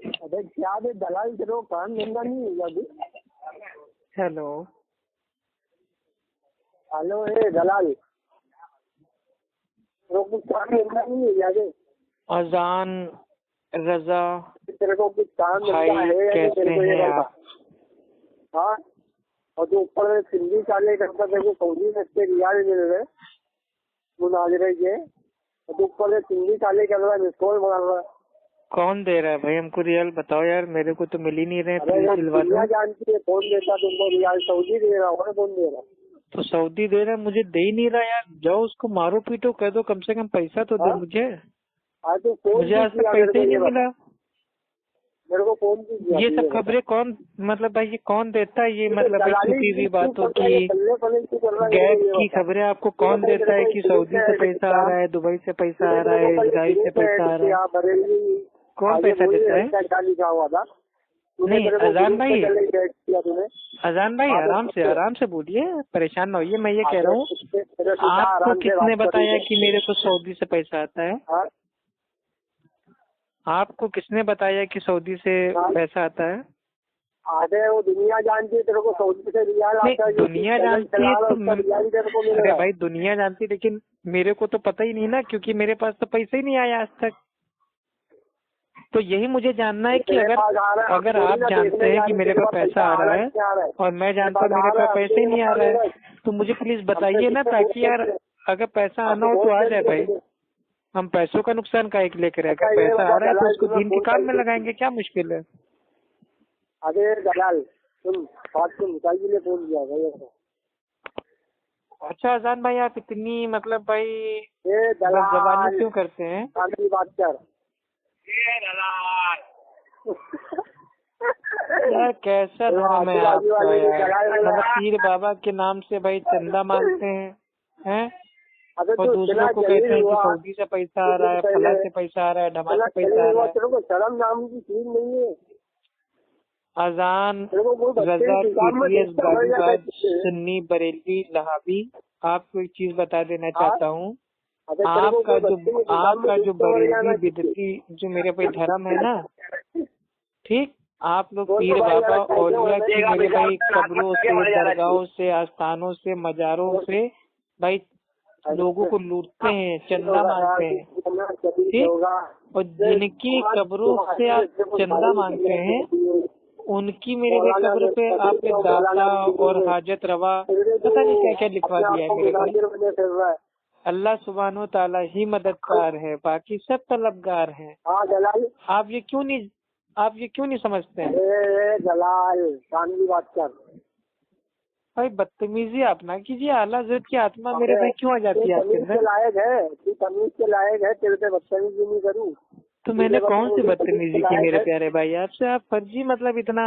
अबे क्या बे दलाल, तेरे को काम धंधा नहीं है अभी? हेलो हेलो, ए दलाल, तेरे को कुछ काम धंधा नहीं है आगे? अजान रजा तेरे को कुछ काम भाई धंधा है या नहीं? कैसे तेरे को ये हैं बता। आप? हाँ, और जो ऊपर में सिंधी चाले करता, तेरे को सऊदी में इसके रियाल मिल रहे मुनाजरे के, और जो ऊपर में सिंधी चाले कर रहा है, मिसकॉल मार रहा है। कौन दे रहा है भाई हमको रियल? बताओ यार, मेरे को तो मिल ही नहीं रहे। अरे प्लीज यार, दिलवा दुनिया दो। जानती है कौन देता तुमको रियाल? सऊदी दे रहा है, कौन दे रहा? तो सऊदी दे रहा है, मुझे दे ही नहीं रहा यार। जाओ उसको मारो पीटो, कह दो कम से कम पैसा तो दे हाँ, मुझे। आज तो फोन मुझे भी आज तक किया, मेरे पैसा को ही नहीं ये बता। मिला। मेरे को फोन भी किया, ये तू सब ये बता। खबरें कौन, मतलब भाई ये कौन देता है? ये तो मतलब भाई दलाली छुपी हुई क्यों बातों कर रहा है? की, पल्ले पल्ले क्यों कर रहा है? मेरे को गैप ये की बता। खबरें आपको तूने कौन भाई देता तेरे है को कि एक ग्रुप सऊदी में से ऐड पैसा आ किया, रहा है, दुबई से पैसा तूने आ रहा मेरे को है, कल इसराइल से ग्रुप में पैसा ऐड आ रहा है? किया, बरेली कौन आगे पैसा वही देता है? ऐसा क्या लिखा हुआ था? तूने नहीं मेरे को अजान ग्रुप में भाई, पहले ऐड किया तूने। अजान भाई हाँ, तो आराम से बोलिए, परेशान ना होइए। मैं ये कह रहा आगे हूँ, तेरे सीधा आपको आराम से किसने बात बताया करेंगे। कि मेरे को सऊदी से पैसा आता है? हाँ, आपको किसने बताया कि सऊदी से हाँ। पैसा आता है? आगे वो दुनिया जानती है तेरे को सऊदी से रियाल आता है, नहीं जो दुनिया चैनल जानती चला है रहा है तो उसका रियाल तेरे को मिल अरे रहा है। भाई दुनिया जानती है, लेकिन मेरे को तो पता ही नहीं ना, क्योंकि मेरे पास तो पैसा ही नहीं आया आज तक। तो यही मुझे जानना है कि तेरे अगर पास आ रहा है, हम अगर थोड़ी आप ना जानते देखने हैं जा कि रहे मेरे तेरे पास पास पैसा आ आ रहा रहा है है क्या आ रहा है। और मैं तेरे जानता पास हूँ मेरे आ रहा पास है, पैसा ही हमसे नहीं आ बता रहा देगा। है, तो मुझे प्लीज हमसे बताइए ना, कितने ताकि यार बहुत अगर पैसा आना आपको हो बहुत तो आ जाए जल्दी भाई। देंगे। हम पैसों का नुकसान काहे के लिए करें? अगर अच्छा ये पैसा आ बता रहा है तो दलाल, उसको तुम्हें दीन के फोन काम में करके, लगाएंगे, क्या मुश्किल है? अरे दलाल तुम बात को निकाल के लिए फोन किया भाई। अच्छा अजान भाई, आप इतनी मतलब भाई ये बस जबानी दलाल क्यों करते हैं? शांति बात कर। ये दलाल यार कैसा धर्म है आजू बाजू आपका वाले जो यार? दलाल मतलब वाला। पीर बाबा के नाम से भाई चंदा मांगते हैं अबे और तू दूसरों इतना को कहते जलील हैं कि हुआ सऊदी से पैसा आ कुछ रहा दिन है, फला पहले, से पैसा आ रहा है, ढमा इतना से पैसा आ जलील रहा हुआ, है। तेरे को शर्म नाम की चीज नहीं है। अजान तेरे को कोई बच्चे रजा की किताब में टीटीएस देखता भर जाता है गाजीबाज तुझसे। सुन्नी बरेली लहाबी, आपको एक चीज बता देना हाँ, चाहता हूँ। अबे तेरे को कोई बच्चे की किताब में आपका जो देखता भर बरेलवी जाना तुझसे। बिदती जो मेरे भाई धर्म है ना, ठीक, आप लोग कौन तो पीर भाई बाबा यार कैसे औलिया होने की देगा मेरे बेचारा, भाई कब्रों से, मर जाना दरगाहों से, आस्थानों से, मजारों से भाई लोगों को लूटते हैं, चंदा मांगते हैं, ठीक। और जिनकी कब्रों से आप चंदा मांगते हैं, उनकी मेरे भाई कब्र पे आपने दाता और हाजत रवा पता नहीं क्या क्या लिखवा दिया है मेरे भाई। अल्लाह सुब्हानो ताला ही मददगार है, बाकी सब तलबगार हैं। हाँ दलाल, आप ये क्यों नहीं समझते हैं? दलाल शांति बात कर। भाई बदतमीजी आप ना कीजिए, आला हज़रत की आत्मा मेरे भाई क्यों आ जाती है आपके तमीज के अंदर? लायक है, तू तमीज के लायक है, तेरे पे बदतमीजी नहीं करूँ। तो मैंने कौन सी बदतमीजी की मेरे प्यारे भाई आपसे? आप फर्जी मतलब इतना,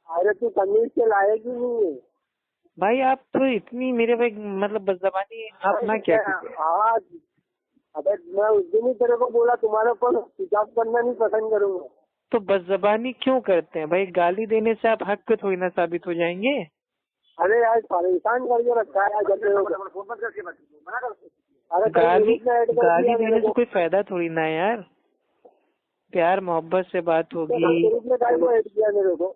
अरे तू तमीज के लायक ही नहीं है भाई आप तो इतनी मेरे भाई मतलब बदजबानी आप ना क्या कीजिए। आज। अबे मैं उस दिन ही तेरे को बोला तुम्हारे ऊपर हिसाब करना नहीं पसंद करूंगा। तो बदजबानी क्यों करते हैं भाई? गाली देने से आप हक पे थोड़ी ना साबित हो जाएंगे। अरे यार परेशान करके रखा है जब अरे गाली देने से कोई फायदा थोड़ी ना है यार। प्यार मोहब्बत से बात होगी ऐड किया मेरे को।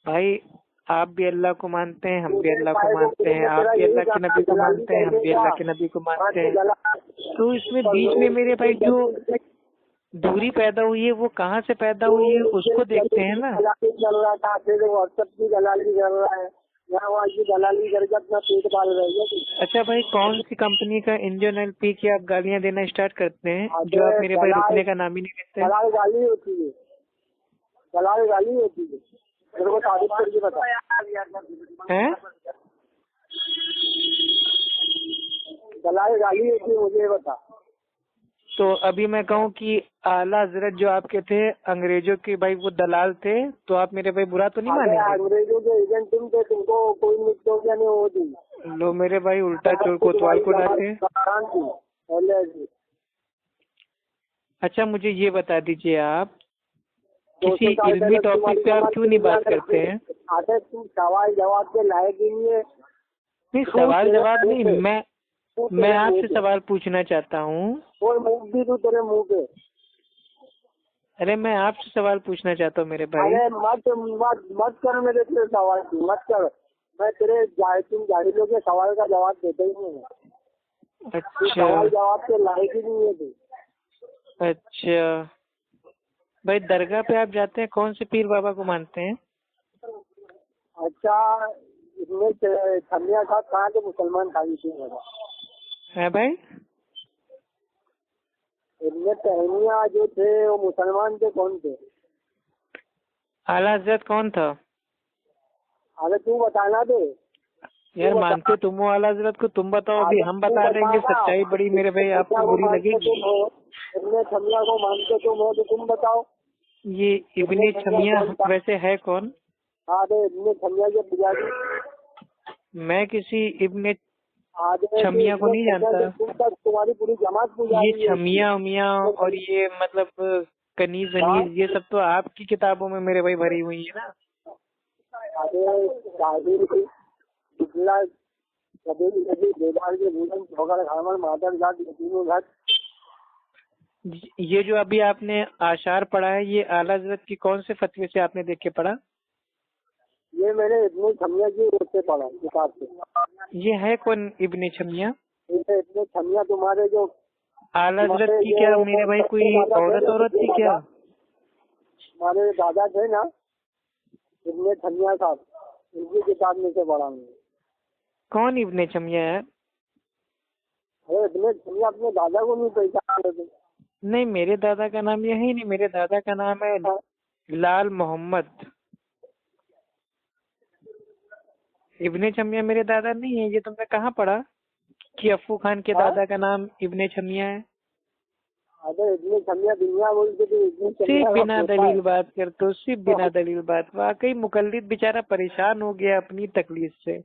भाई। आप भी अल्लाह को मानते हैं, हम भी अल्लाह को मानते हैं, आप भी अल्लाह के नबी को मानते हैं, हम भी अल्लाह के नबी को मानते हैं। तो इसमें बीच में मेरे भाई जो दूरी पैदा हुई है वो कहाँ से पैदा हुई है उसको देखते हैं ना। चल रहा था, फिर व्हाट्सएप की दलाली कर रहा है, यहाँ की दलाली करके अपना पेट पाल रही है। अच्छा भाई, कौन सी कंपनी का इंजन ऑयल पी के आप गालियाँ देना स्टार्ट करते हैं जो आप मेरे भाई रुकने का नाम ही नहीं लेते? दलाल गाली होती है, दलाल गाली होती है, मेरे को साबित करके बता। हैं? दलाल गाली होती है, मुझे बता। तो अभी मैं कहूँ कि आला हजरत जो आपके थे अंग्रेजों के भाई वो दलाल थे, तो आप मेरे भाई बुरा तो नहीं मानेंगे? अंग्रेजों के एजेंट तुम थे, तुमको कोई निकल नहीं होती। लो मेरे भाई उल्टा चोर कोतवाल को लाते। अच्छा मुझे ये बता दीजिए, आप किसी इल्मी टॉपिक पे आप क्यों नहीं बात करते हैं? आते तुम सवाल जवाब के लायक ही नहीं है। नहीं सवाल जवाब नहीं, मैं आपसे सवाल पूछना चाहता हूँ। कोई मुंह भी तू तेरे मुंह पे। अरे मैं आपसे सवाल पूछना चाहता हूँ मेरे भाई। अरे मत मत मत कर मेरे तेरे सवाल की, मत कर। मैं तेरे तुम जाहिलों के सवाल का जवाब देता ही नहीं है। अच्छा सवाल जवाब के लायक ही नहीं है तू। अच्छा भाई, दरगाह पे आप जाते हैं, कौन से पीर बाबा को मानते हैं? अच्छा, इसमें छमिया साहब कहाँ के मुसलमान था इसी में? है भाई? इनमें तहमिया जो थे वो मुसलमान थे, कौन थे? आला हजरत कौन था? अरे तू बताना दे। यार मानते तुम हो आला हजरत को, तुम बताओ। अभी हम बता देंगे सच्चाई बड़ी मेरे भाई, आपको बुरी लगेगी। इब्ने छमिया को मानते तुम हो तो तुम बताओ। ये इब्ने छमिया वैसे है कौन? अरे इब्ने छमिया के पुजारी। मैं किसी इब्ने छमिया को नहीं जानता। तुम्हारी पूरी जमात पुजारी ये छमिया उमिया और ये मतलब कनीज वनीज, ये सब तो आपकी किताबों में मेरे भाई भरी हुई है ना। अरे शादी पिछला कभी बेदार के भूलन ठोकर खामर मादर जात तीनों घाट। ये जो अभी आपने आशार पढ़ा है, ये आला हजरत की कौन से फतवे से आपने देख के पढ़ा? ये मैंने इब्ने छमिया की ओर से पढ़ा किताब से। ये है कौन इब्ने छमिया? ये इब्ने छमिया तुम्हारे जो आला हजरत की क्या मेरे भाई कोई औरत थी क्या? हमारे दादा थे ना इब्ने छमिया साहब, उनकी किताब में से पढ़ा मैंने। कौन इब्ने छमिया है? अरे इब्ने छमिया अपने दादा को नहीं पहचान रहे थे? नहीं, मेरे दादा का नाम यही नहीं, मेरे दादा का नाम है लाल मोहम्मद। इब्ने छमिया मेरे दादा नहीं है। ये तुमने कहाँ पढ़ा कि अफ्फू खान के दादा का नाम इब्ने छमिया है? अरे इब्ने छमिया दुनिया बोलते थे, इब्ने सिर्फ छमिया बिना दलील बात करते हो, सिर्फ बिना दलील बात। वाकई मुकल्लिद बेचारा परेशान हो गया अपनी तकलीफ से।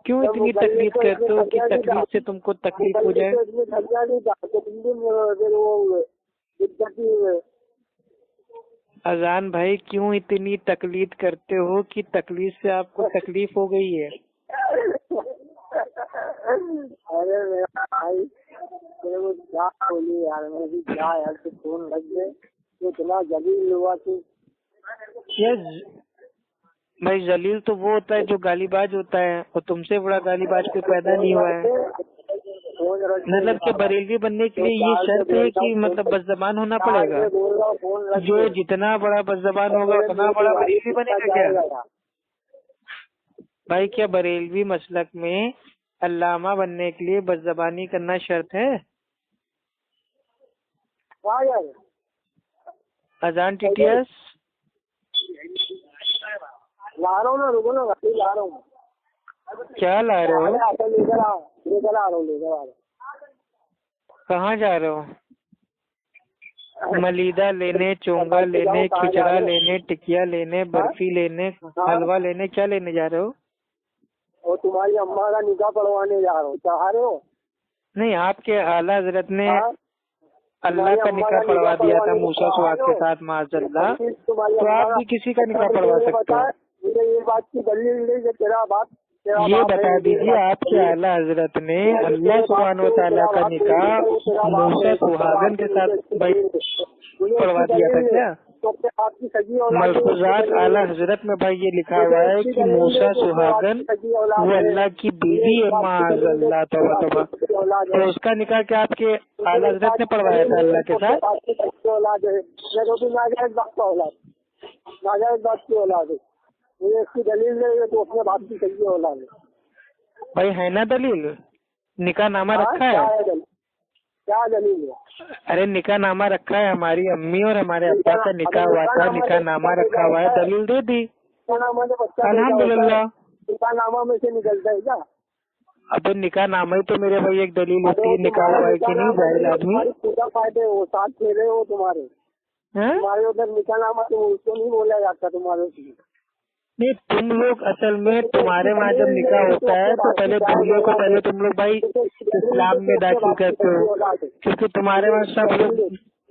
क्यों इतनी तकलीफ करते हो कि तकलीफ से तुमको तकलीफ हो जाए? अजान भाई, क्यों इतनी तकलीफ करते हो कि तकलीफ से आपको तकलीफ हो गई है? अरे मेरा भाई, तेरे को क्या बोली यार, मैं भी क्या यार, तो फोन लग गए तो इतना जलील हुआ तू। यार भाई, जलील तो वो होता है जो गालीबाज होता है, और तुमसे बड़ा गालीबाज कोई पैदा नहीं हुआ है। मतलब कि बरेलवी बनने के लिए ये शर्त है कि मतलब बदजबान होना पड़ेगा? जो जितना बड़ा बदजबान होगा उतना बड़ा बरेलवी बनेगा क्या? भाई क्या बरेलवी मसलक में अल्लामा बनने के लिए बदजबानी करना शर्त है? अजान टीटीएस ला रहा हूँ ना, रुको ना, ला रहा हूँ। क्या ला रहे हो? लेकर आ रहा हूँ। कहाँ जा रहे हो? मलीदा लेने, चोंगा लेने, खिचड़ा लेने, टिकिया लेने, बर्फी लेने, हलवा लेने, क्या लेने जा रहे हो? और तुम्हारी अम्मा का निकाह पढ़वाने जा रहा हूँ, चाह रहे हो? नहीं, आपके आला हजरत ने अल्लाह का निकाह पढ़वा दिया था मूसा सुहाग के साथ माज़अल्लाह, तो आप भी किसी का निकाह पढ़वा सकते हो। मुझे ये बात की दलील नहीं कि तेरा बाप ये बता दीजिए, आपके आला हजरत ने अल्लाह सुब्हान व तआला का निकाह मूसा सुहागन के साथ पढ़वा दिया था क्या? मलफूजात आला हजरत में भाई ये लिखा हुआ है कि मूसा सुहागन वो अल्लाह की बीवी है माज़अल्लाह, तौबा तौबा। तो उसका निकाह क्या आपके आला हजरत ने पढ़वाया था अल्लाह के साथ? मुझे इसकी दलील नहीं है, तो अपने बाप की सही औलाद है भाई। है ना दलील? निकाह नामा रखा है? क्या दलील है? अरे निकाह नामा रखा है, हमारी अम्मी और हमारे अब्बा का निकाह हुआ था, निकाह नामा रखा हुआ है, दलील दे दी अल्हम्दुलिल्लाह। निकाह नामा में से निकलता है क्या? अब निकाह नामा ही तो मेरे भाई एक दलील होती है, निकाह हुआ है कि नहीं जाहिल आदमी। पूजा फायदे हो साथ खेले हो तुम्हारे उधर निकाह नामा तो उसको नहीं बोला जाता तुम्हारे। नहीं, तुम लोग असल में तुम्हारे वहाँ जब निकाह होता है तो पहले दूल्हे को पहले तुम लोग भाई इस्लाम में दाखिल करते हो, क्योंकि तुम्हारे वहाँ सब लोग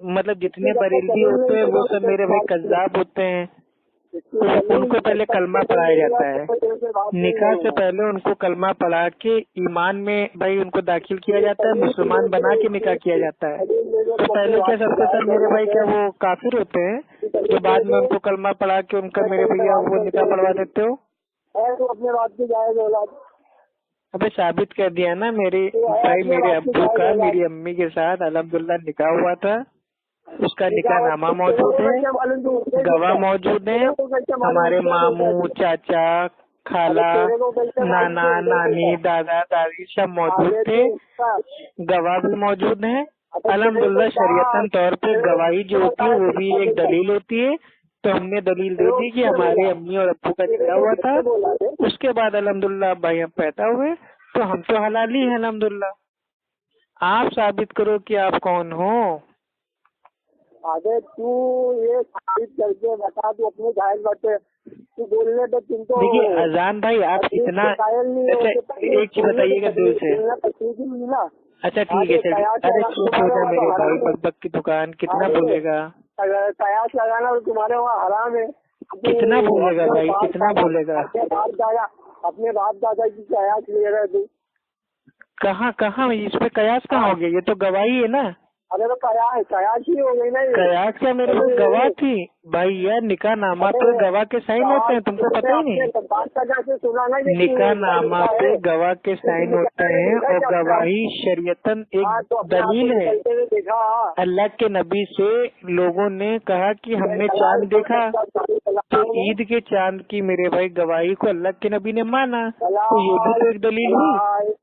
मतलब जितने बरेलवी होते हैं वो सब मेरे भाई कज़्ज़ाब होते हैं। उनको पहले कलमा पढ़ाया जाता है। निकाह से पहले उनको कलमा पढ़ा के ईमान में भाई उनको दाखिल किया जाता है, मुसलमान बना के निकाह किया जाता है। तो पहले क्या सबके सब मेरे भाई क्या वो काफिर होते हैं, जो बाद में उनको कलमा पढ़ा के उनका मेरे भैया वो निकाह पढ़वा देते हो? अपने बात की जाएगा। अबे साबित कर दिया ना मेरे भाई, मेरे अब्बू का मेरी अम्मी के साथ अल्हम्दुलिल्लाह निकाह हुआ था, उसका निकाहनामा मौजूद है, गवाह मौजूद है, हमारे मामू चाचा खाला नाना नानी दादा दादी सब मौजूद थे, गवाह भी मौजूद है। अल्हम्दुलिल्लाह शरीयतन तौर पे गवाही जो होती है वो भी एक दलील होती है। तो हमने दलील दे दी कि हमारे अम्मी और अब्बू का निकाह हुआ था, उसके बाद अल्हम्दुलिल्लाह भाई हम पैदा हुए, तो हम तो हलाली है अल्हम्दुलिल्लाह। आप साबित करो कि आप कौन हो। अरे तू ये साबित करके बता, तू अपने जाहिल बातें तू बोलने पे तुम तो देखिए अजान भाई आप इतना अच्छा एक चीज बताइएगा दिल से। अच्छा ठीक है चलिए, अरे चुप हो जा मेरे भाई, बकबक की दुकान कितना बोलेगा? कयास लगाना तो तुम्हारे वहाँ हराम है। कितना बोलेगा भाई, कितना बोलेगा? अपने बाप दादा की कयास ले रहे तू। कहाँ कहाँ इस पे कयास कहाँ हो गया? ये तो गवाही है ना। अरे तो कयास ही हो गई ना। कयास क्या मेरे को गवाह थी भाई यार, निकाह नामा पे गवाह के साइन होते हैं, तुमको पता ही नहीं? निकाह नामा पे गवाह के साइन होते हैं और गवाही शरीयतन एक दलील है। अल्लाह के नबी से लोगों ने कहा कि हमने चांद देखा, तो ईद के चांद की मेरे भाई गवाही को अल्लाह के नबी ने माना, तो ये भी तो एक दलील हुई।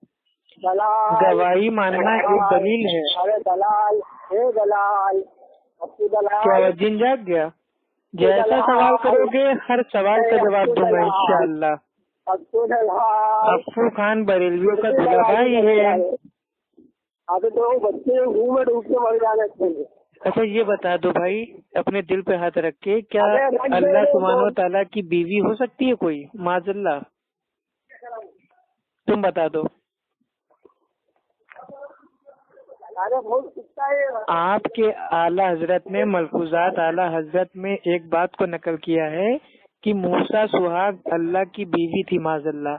गवाही मानना एक दलील है। अरे दलाल हे दलाल, क्या जिन जाग गया? जैसा सवाल करोगे हर सवाल का जवाब दूंगा इंशाअल्लाह। अफ्फू खान बरेलवियों का दूल्हा भाई है। अभी तो बच्चे मुंह में डूब के मर जाने। अच्छा ये बता दो भाई अपने दिल पे हाथ रख के, क्या अल्लाह सुब्हानो तआला की बीवी हो सकती है कोई? माज़अल्लाह तुम बता दो। आपके आला हजरत ने मलफूजात आला हजरत में एक बात को नकल किया है कि मूसा सुहाग अल्लाह की बीवी थी माज़अल्लाह।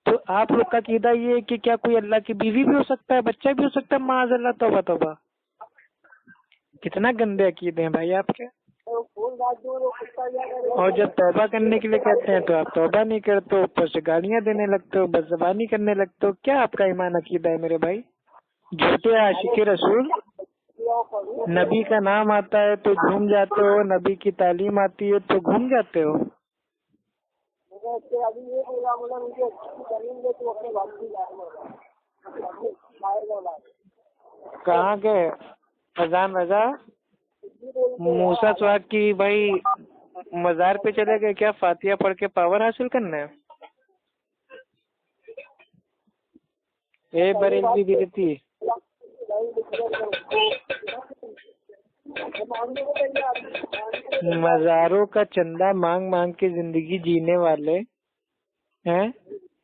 तो आप लोग का कीदा ये है कि क्या कोई अल्लाह की बीवी भी हो सकता है, बच्चा भी हो सकता है? माज़अल्लाह तौबा तौबा, कितना गंदे अकीदे हैं भाई आपके। और जब तौबा करने के लिए कहते हैं तो आप तौबा नहीं करते, ऊपर से गालियाँ देने लगते हो, बदज़बानी करने लगते हो। क्या आपका ईमान अकीदा है मेरे भाई? झूठे आशिक रसूल। नबी का नाम आता है तो घूम जाते हो, नबी की तालीम आती है तो घूम जाते हो। कहाँ के अजान रजा मूसा सुहाग की भाई मजार पे चले गए क्या फातिया पढ़ के पावर हासिल करना है? ए बरेलवी बिरती मजारों का चंदा मांग मांग के जिंदगी जीने वाले हैं,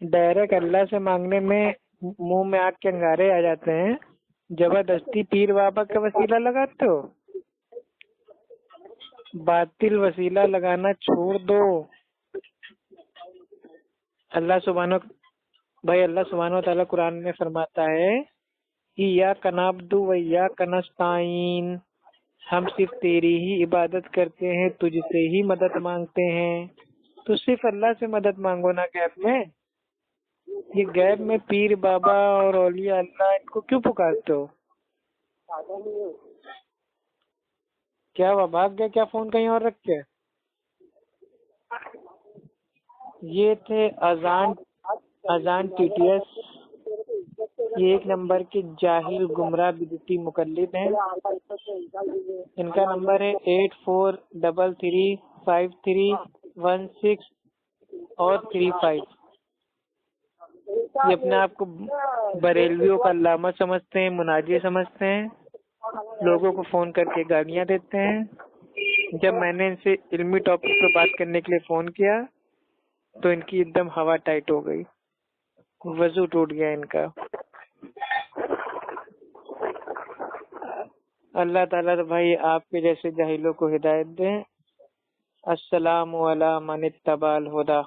डायरेक्ट अल्लाह से मांगने में मुंह में आग के अंगारे आ जाते हैं, जबरदस्ती पीर बाबा का वसीला लगाते हो। बातिल वसीला लगाना छोड़ दो। अल्लाह सुब्हानो तआला कुरान में फरमाता है इय्याका नअब्दु व इय्याका नस्तईन, हम सिर्फ तेरी ही इबादत करते हैं, तुझसे ही मदद मांगते हैं। तो सिर्फ अल्लाह से मदद मांगो ना गैब में। ये गैब में पीर बाबा और औलिया अल्लाह इनको क्यों पुकारते हो? क्या हुआ, भाग गया क्या फोन कहीं और रख के? ये थे अजान टीटीएस, ये एक नंबर के जाहिल गुमराह बिदती मुकल्लिद हैं। इनका नंबर है 84335316 और 35। ये अपने आप को बरेलवियों का अल्लामा समझते हैं, मुनाजी समझते हैं, लोगों को फोन करके गालियां देते हैं। जब मैंने इनसे इल्मी टॉपिक पे बात करने के लिए फोन किया तो इनकी एकदम हवा टाइट हो गई, वजू टूट गया इनका। अल्लाह ताला तो भाई आपके जैसे जाहिलों को हिदायत दे। अस्सलामु अला मन इत्तबअल हुदा।